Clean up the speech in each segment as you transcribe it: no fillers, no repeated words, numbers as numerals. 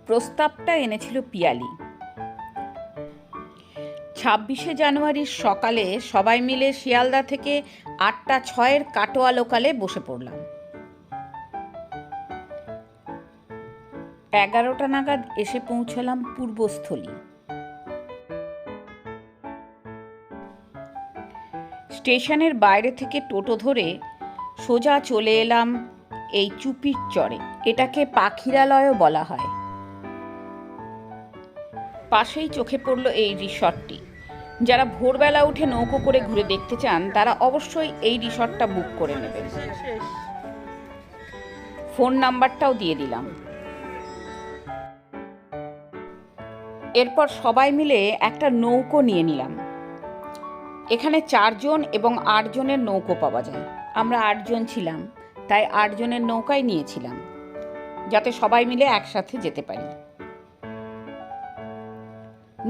প্রস্তাবটা এনেছিল পিয়ালি। 26শে জানুয়ারির সকালে সবাই মিলে শিয়ালদা থেকে 8টা 6-এর কাটোয়া লোকালে বসে পড়লাম। 11টা নাগাদ এসে পৌঁছলাম পূর্বস্থলী। স্টেশনের বাইরে থেকে টোটো ধরে সোজা চলে এলাম এই চুপির চরে। এটাকে পাখিরালয়ও বলা হয়। পাশেই চোখে পড়ল এই রিসর্টটি। যারা ভোরবেলা উঠে নৌকো করে ঘুরে দেখতে চান তারা অবশ্যই এই রিসর্টটা বুক করে নেবেন। ফোন নাম্বারটাও দিয়ে দিলাম। এরপর সবাই মিলে একটা নৌকো নিয়ে নিলাম। এখানে 4 জন এবং 8 জনের নৌকো পাওয়া যায়। আমরা 8 জন ছিলাম, তাই 8 জনের নৌকাই নিয়েছিলাম, যাতে সবাই মিলে একসাথে যেতে পারি।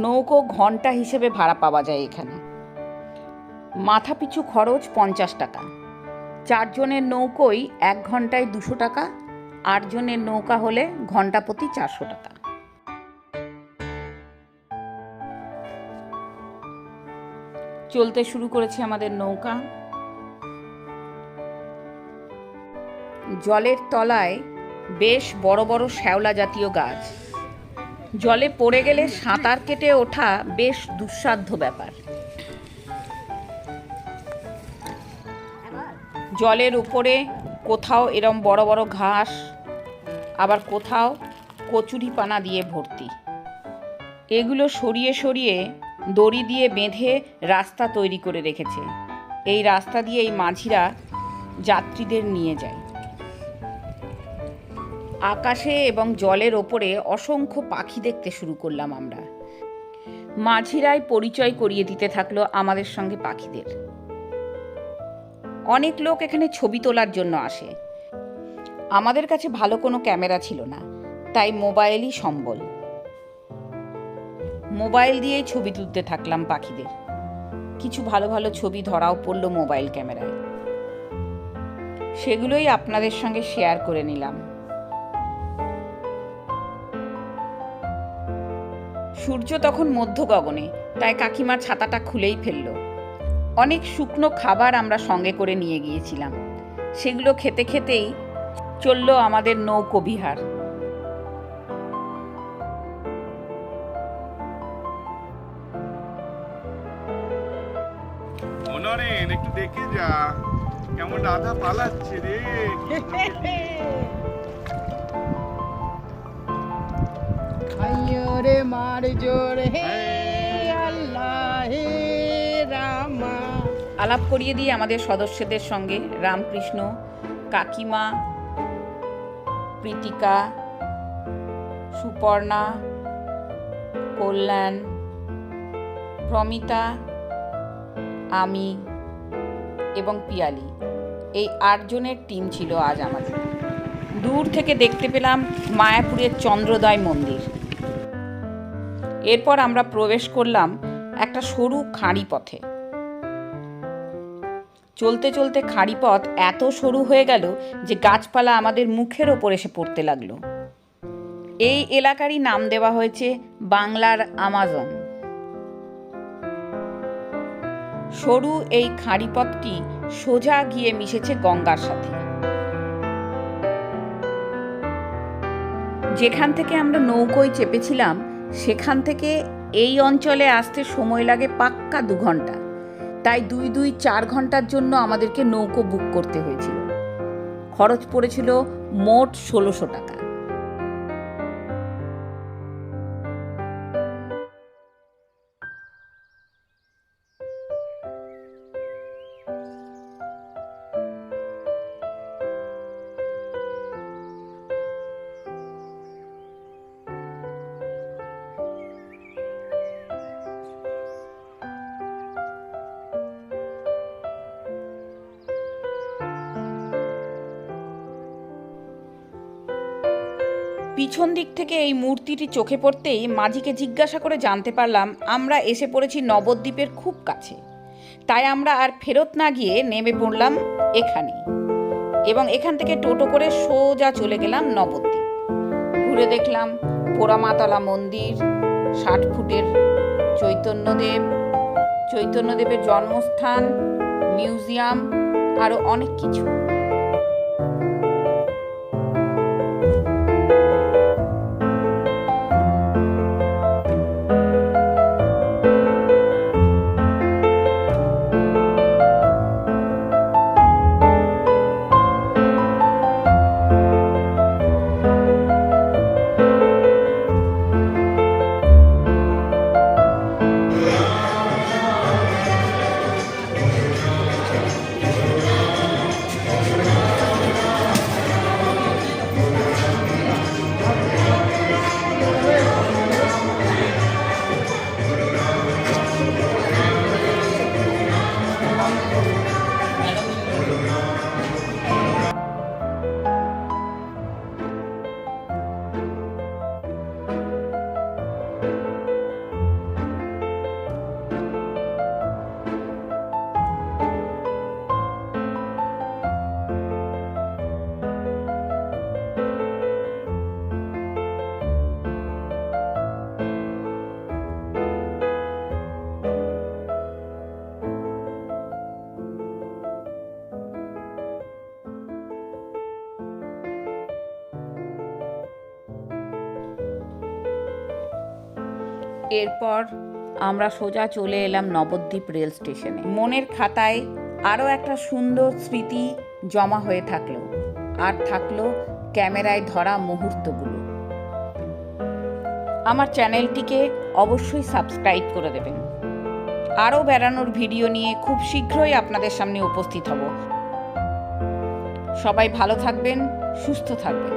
নৌকো ঘন্টা হিসেবে ভাড়া পাওয়া যায় এখানে। মাথা পিছু খরচ 50 টাকা। 4 জনের নৌকোই 1 ঘন্টায় 200 টাকা, 8 জনের নৌকা হলে ঘন্টা প্রতি 400 টাকা। চলতে শুরু করেছে আমাদের নৌকা। জলের তলায় বেশ বড় বড় শ্যাওলা জাতীয় গাছ। জলে পড়ে গেলে সাঁতার কেটে ওঠা বেশ দুঃসাধ্য ব্যাপার। জলের উপরে কোথাও এরম বড় বড় ঘাস, আবার কোথাও কচুরিপানা দিয়ে ভর্তি। এগুলো সরিয়ে সরিয়ে দড়ি দিয়ে বেঁধে রাস্তা তৈরি করে রেখেছে। এই রাস্তা দিয়ে এই মাঝিরা যাত্রীদের নিয়ে যায়। আকাশে এবং জলের ওপরে অসংখ্য পাখি দেখতে শুরু করলাম আমরা। মাঝিরাই পরিচয় করিয়ে দিতে থাকলো আমাদের সঙ্গে পাখিদের। অনেক লোক এখানে ছবি তোলার জন্য আসে। আমাদের কাছে ভালো কোনো ক্যামেরা ছিল না, তাই মোবাইলই সম্বল। মোবাইল দিয়েই ছবি তুলতে থাকলাম পাখিদের। কিছু ভালো ভালো ছবি ধরাও পড়ল মোবাইল ক্যামেরায়। সেগুলোই আপনাদের সঙ্গে শেয়ার করে নিলাম। সূর্য তখন মধ্য গগনে, তাই কাকিমা ছাতাটা খুলেই ফেলল। অনেক শুকনো খাবার আমরা সঙ্গে করে নিয়ে গিয়েছিলাম। সেগুলো খেতে খেতেই চলল আমাদের নৌকো বিহার। অনরেন একটু দেখে যা, কেমন রাধা পালাচ্ছে রে। রে মার জোর হে আল্লাহ হে রামা। আলাপ করিয়ে দিয়ে আমাদের সদস্যদের সঙ্গে রামকৃষ্ণ, কাকিমা, প্রীতিকা, সুপর্ণা, কল্যাণ, প্রমিতা, আমি এবং পিয়ালি, এই 8 জনের টিম ছিল আজ আমাদের। দূর থেকে দেখতে পেলাম মায়াপুরের চন্দ্রোদয় মন্দির। এরপর আমরা প্রবেশ করলাম একটা সরু খাঁড়ি পথে। চলতে চলতে খাঁড়ি পথ এত সরু হয়ে গেল যে গাছপালা আমাদের মুখের ওপর এসে পড়তে লাগলো। এই এলাকারই নাম দেওয়া হয়েছে বাংলার আমাজন। সরু এই খাঁড়ি পথটি সোজা গিয়ে মিশেছে গঙ্গার সাথে। যেখান থেকে আমরা নৌকোয় চেপেছিলাম সেখান থেকে এই অঞ্চলে আসতে সময় লাগে পাক্কা 2 ঘন্টা। তাই 2-4 ঘন্টার জন্য আমাদেরকে নৌকো বুক করতে হয়েছিল। খরচ পড়েছিল মোট 1600 টাকা। পিছন দিক থেকে এই মূর্তিটি চোখে পড়তেই মাঝিকে জিজ্ঞাসা করে জানতে পারলাম আমরা এসে পড়েছি নবদ্বীপের খুব কাছে। তাই আমরা আর ফেরত না গিয়ে নেমে পড়লাম এখানে এবং এখান থেকে টোটো করে সোজা চলে গেলাম নবদ্বীপ। ঘুরে দেখলাম পোড়ামাতলা মন্দির, 60 ফুটের চৈতন্যদেবের জন্মস্থান, মিউজিয়াম, আরও অনেক কিছু। এরপর আমরা সোজা চলে এলাম নবদ্বীপ রেল স্টেশনে। মনের খাতায় আরও একটা সুন্দর স্মৃতি জমা হয়ে থাকলো, আর থাকলো ক্যামেরায় ধরা মুহূর্তগুলো। আমার চ্যানেলটিকে অবশ্যই সাবস্ক্রাইব করে দেবেন। আরও বেড়ানোর ভিডিও নিয়ে খুব শীঘ্রই আপনাদের সামনে উপস্থিত হব। সবাই ভালো থাকবেন, সুস্থ থাকবেন।